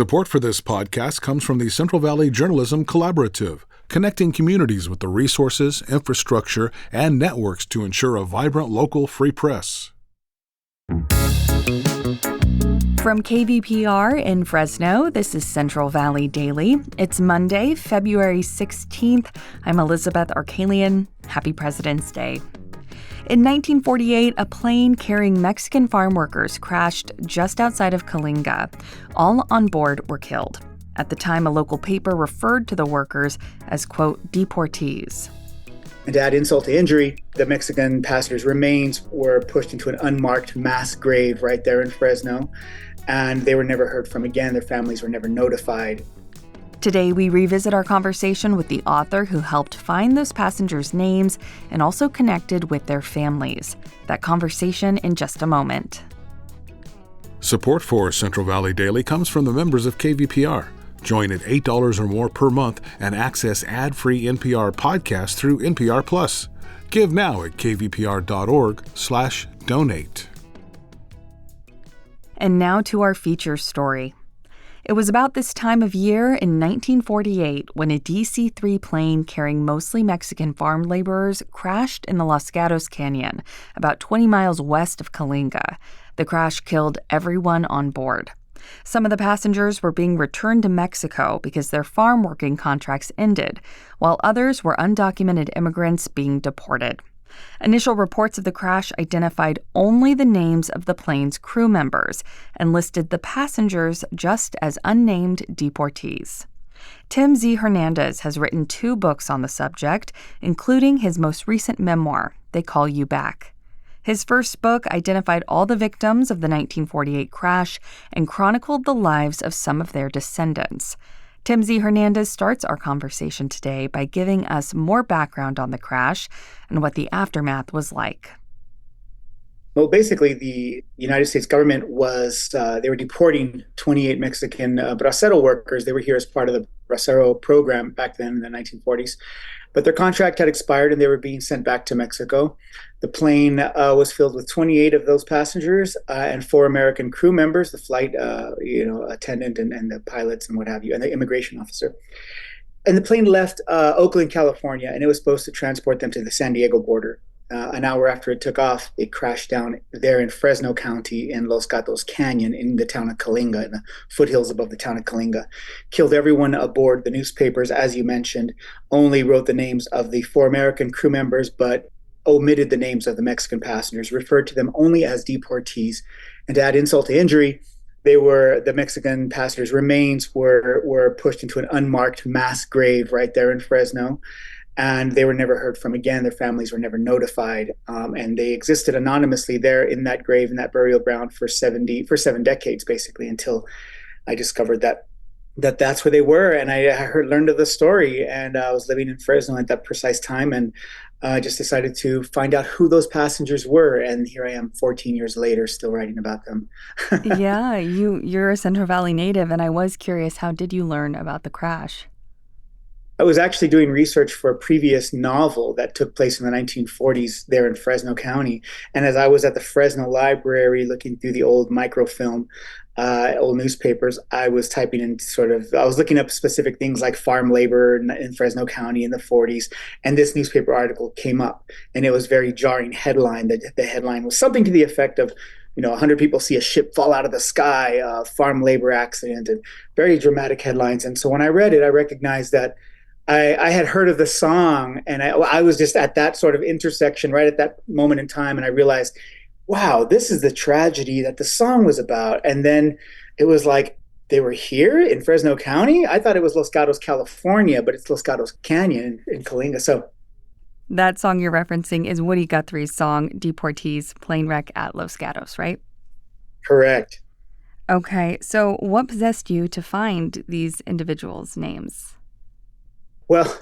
Support for this podcast comes from the Central Valley Journalism Collaborative, connecting communities with the resources, infrastructure, and networks to ensure a vibrant local free press. From KVPR in Fresno, this is Central Valley Daily. It's Monday, February 16th. I'm Elizabeth Arkalian. Happy President's Day. In 1948, a plane carrying Mexican farm workers crashed just outside of Coalinga. All on board were killed. At the time, a local paper referred to the workers as, quote, deportees. And to add insult to injury, the Mexican passengers' remains were pushed into an unmarked mass grave right there in Fresno, and they were never heard from again. Their families were never notified. Today, we revisit our conversation with the author who helped find those passengers' names and also connected with their families. That conversation in just a moment. Support for Central Valley Daily comes from the members of KVPR. Join at $8 or more per month and access ad-free NPR podcasts through NPR Plus. Give now at kvpr.org/donate. And now to our feature story. It was about this time of year in 1948 when a DC-3 plane carrying mostly Mexican farm laborers crashed in the Los Gatos Canyon, about 20 miles west of Coalinga. The crash killed everyone on board. Some of the passengers were being returned to Mexico because their farm working contracts ended, while others were undocumented immigrants being deported. Initial reports of the crash identified only the names of the plane's crew members and listed the passengers just as unnamed deportees. Tim Z. Hernandez has written 2 books on the subject, including his most recent memoir, They Call You Back. His first book identified all the victims of the 1948 crash and chronicled the lives of some of their descendants. Tim Z. Hernandez starts our conversation today by giving us more background on the crash and what the aftermath was like. Well, basically, the United States government they were deporting 28 Mexican bracero workers. They were here as part of the bracero program back then in the 1940s. But their contract had expired and they were being sent back to Mexico. The plane was filled with 28 of those passengers and 4 American crew members, the flight attendant and the pilots and what have you, and the immigration officer. And the plane left Oakland, California, and it was supposed to transport them to the San Diego border. An hour after it took off, it crashed down there in Fresno County in Los Gatos Canyon in the town of Coalinga, in the foothills above the town of Coalinga. Killed everyone aboard. The newspapers, as you mentioned, only wrote the names of the 4 American crew members, but omitted the names of the Mexican passengers, referred to them only as deportees. And to add insult to injury, the Mexican passengers' remains were pushed into an unmarked mass grave right there in Fresno. And they were never heard from again. Their families were never notified. And they existed anonymously there in that grave, in that burial ground for 7 decades, basically, until I discovered that's where they were. And I learned of the story. And I was living in Fresno at that precise time. And I just decided to find out who those passengers were. And here I am 14 years later, still writing about them. Yeah, you're a Central Valley native. And I was curious, how did you learn about the crash? I was actually doing research for a previous novel that took place in the 1940s there in Fresno County. And as I was at the Fresno Library looking through the old microfilm, old newspapers, I was typing in I was looking up specific things like farm labor in Fresno County in the 40s. And this newspaper article came up, and it was a very jarring headline. The headline was something to the effect of, 100 people see a ship fall out of the sky, farm labor accident, and very dramatic headlines. And so when I read it, I recognized that I had heard of the song, and I was just at that sort of intersection right at that moment in time, and I realized, wow, this is the tragedy that the song was about. And then it was like, they were here in Fresno County? I thought it was Los Gatos, California, but it's Los Gatos Canyon in Coalinga. So that song you're referencing is Woody Guthrie's song, Deportees, Plane Wreck at Los Gatos, right? Correct. Okay, so what possessed you to find these individuals' names? Well,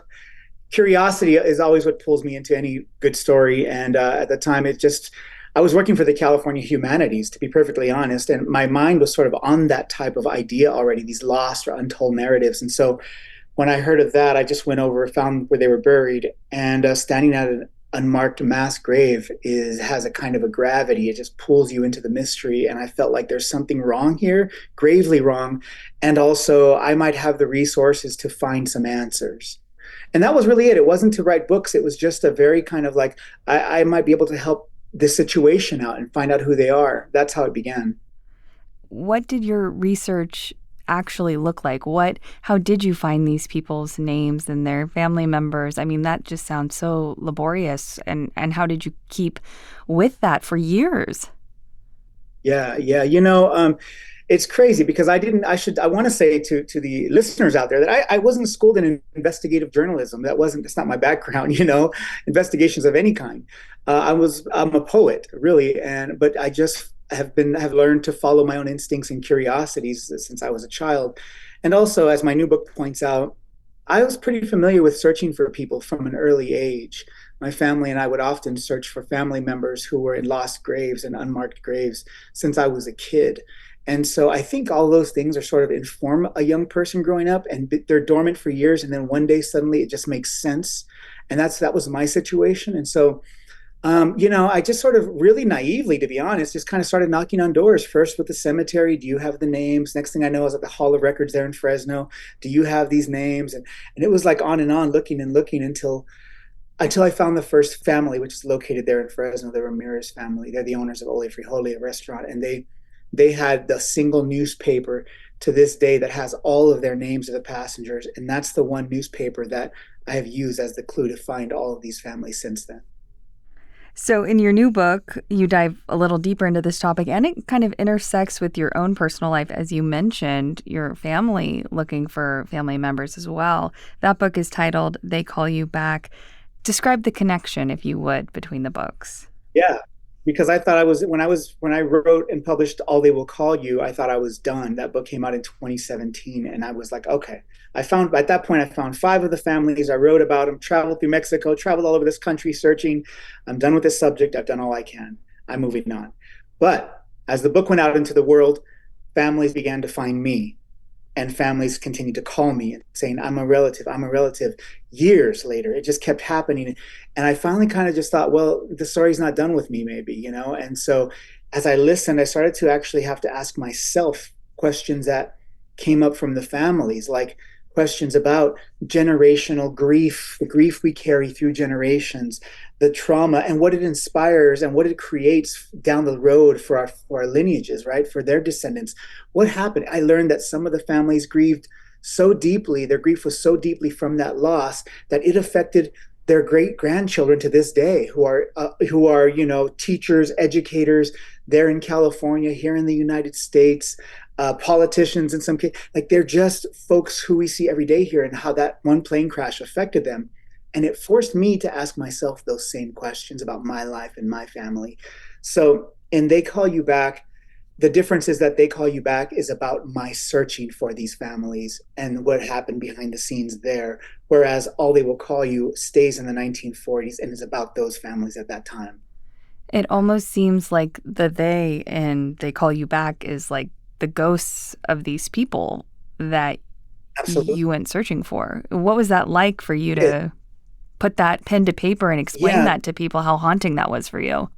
curiosity is always what pulls me into any good story. And at the time, I was working for the California Humanities, to be perfectly honest. And my mind was sort of on that type of idea already, these lost or untold narratives. And so when I heard of that, I just went over, found where they were buried, and standing at unmarked mass grave has a kind of a gravity. It just pulls you into the mystery. And I felt like there's something wrong here, gravely wrong. And also, I might have the resources to find some answers. And that was really it. It wasn't to write books. It was just a very kind of like, I might be able to help this situation out and find out who they are. That's how it began. What did your research actually look like? How did you find these people's names and their family members? I mean, that just sounds so laborious. And how did you keep with that for years? Yeah. It's crazy because I want to say to the listeners out there that I wasn't schooled in investigative journalism. It's not my background, investigations of any kind. I'm a poet really. But I just have learned to follow my own instincts and curiosities since I was a child. And also, as my new book points out, I was pretty familiar with searching for people from an early age. My family and I would often search for family members who were in lost graves and unmarked graves since I was a kid. And so I think all those things are sort of inform a young person growing up, and they're dormant for years, and then one day suddenly it just makes sense. And that was my situation. And so I just sort of really naively, to be honest, just kind of started knocking on doors. First with the cemetery, do you have the names? Next thing I know, I was at the Hall of Records there in Fresno. Do you have these names? And it was like on and on, looking and looking until I found the first family, which is located there in Fresno, the Ramirez family. They're the owners of Ole Frijole, a restaurant, and they had the single newspaper to this day that has all of their names of the passengers, and that's the one newspaper that I have used as the clue to find all of these families since then. So in your new book, you dive a little deeper into this topic, and it kind of intersects with your own personal life. As you mentioned, your family looking for family members as well. That book is titled They Call You Back. Describe the connection, if you would, between the books. Yeah, because I thought when I wrote and published All They Will Call You, I thought I was done. That book came out in 2017, and I was like, okay. At that point, I found 5 of the families. I wrote about them, traveled through Mexico, traveled all over this country searching. I'm done with this subject. I've done all I can. I'm moving on. But as the book went out into the world, families began to find me. And families continued to call me and saying, I'm a relative. Years later, it just kept happening. And I finally kind of just thought, well, the story's not done with me, maybe, And so as I listened, I started to actually have to ask myself questions that came up from the families, like questions about generational grief, the grief we carry through generations, the trauma, and what it inspires and what it creates down the road for our lineages, right? For their descendants. What happened? I learned that some of the families grieved so deeply, their grief was so deeply from that loss that it affected their great grandchildren to this day, who are teachers, educators there in California, here in the United States, politicians in some case. Like, they're just folks who we see every day here, and how that one plane crash affected them. And it forced me to ask myself those same questions about my life and my family. So, and They Call You Back, the difference is that They Call You Back is about my searching for these families and what happened behind the scenes there, whereas All They Will Call You stays in the 1940s and is about those families at that time. It almost seems like the they in They Call You Back is like the ghosts of these people that Absolutely. You went searching for. What was that like for you to put that pen to paper and explain that to people, how haunting that was for you?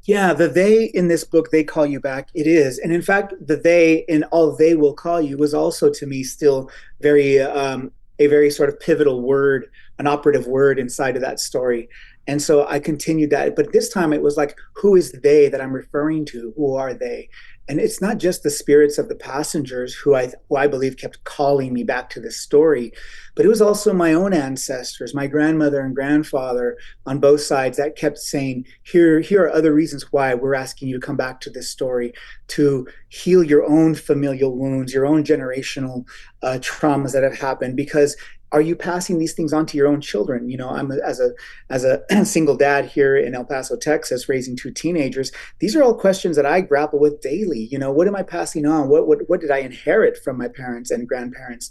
Yeah, the they in this book, They Call You Back, it is. And in fact, the they in All They Will Call You was also, to me, still a very sort of pivotal word, an operative word inside of that story. And so I continued that. But this time it was like, who is they that I'm referring to? Who are they? And it's not just the spirits of the passengers who I believe kept calling me back to this story, but it was also my own ancestors, my grandmother and grandfather on both sides, that kept saying, here are other reasons why we're asking you to come back to this story, to heal your own familial wounds, your own generational traumas that have happened. Because are you passing these things on to your own children? I'm as a single dad here in El Paso, Texas, raising 2 teenagers. These are all questions that I grapple with daily. What am I passing on? What did I inherit from my parents and grandparents?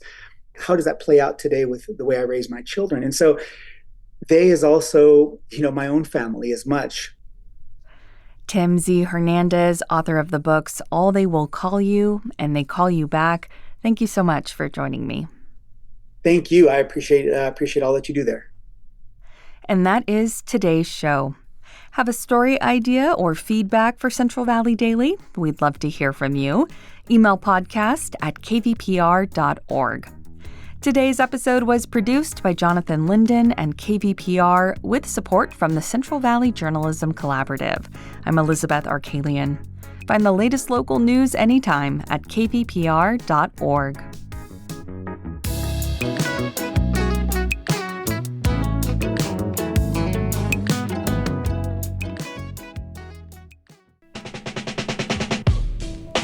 How does that play out today with the way I raise my children? And so they is also, my own family as much. Tim Z. Hernandez, author of the books All They Will Call You and They Call You Back. Thank you so much for joining me. Thank you. I appreciate all that you do there. And that is today's show. Have a story idea or feedback for Central Valley Daily? We'd love to hear from you. Email podcast@kvpr.org. Today's episode was produced by Jonathan Linden and KVPR with support from the Central Valley Journalism Collaborative. I'm Elizabeth Arkalian. Find the latest local news anytime at kvpr.org.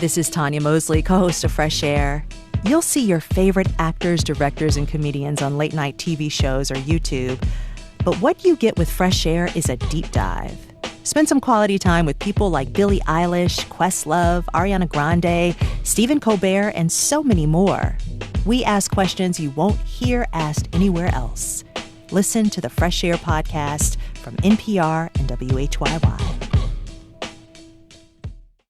This is Tanya Mosley, co-host of Fresh Air. You'll see your favorite actors, directors, and comedians on late-night TV shows or YouTube. But what you get with Fresh Air is a deep dive. Spend some quality time with people like Billie Eilish, Questlove, Ariana Grande, Stephen Colbert, and so many more. We ask questions you won't hear asked anywhere else. Listen to the Fresh Air podcast from NPR and WHYY.